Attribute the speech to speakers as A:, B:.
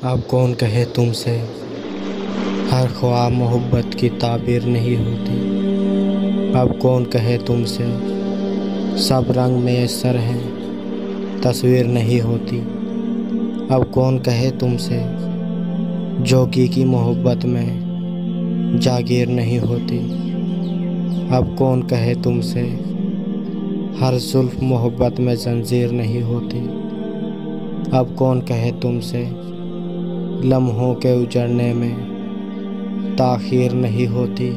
A: अब कौन कहे तुमसे हर ख्वाब मोहब्बत की ताबीर नहीं होती। अब कौन कहे तुमसे सब रंग मयस्सर हैं तस्वीर नहीं होती। अब कौन कहे तुमसे जोगी की मोहब्बत में जागीर नहीं होती। अब कौन कहे तुमसे हर जुल्फ मोहब्बत में जंजीर नहीं होती। अब कौन कहे तुमसे लम्हों के उजड़ने में ताख़ीर नहीं होती।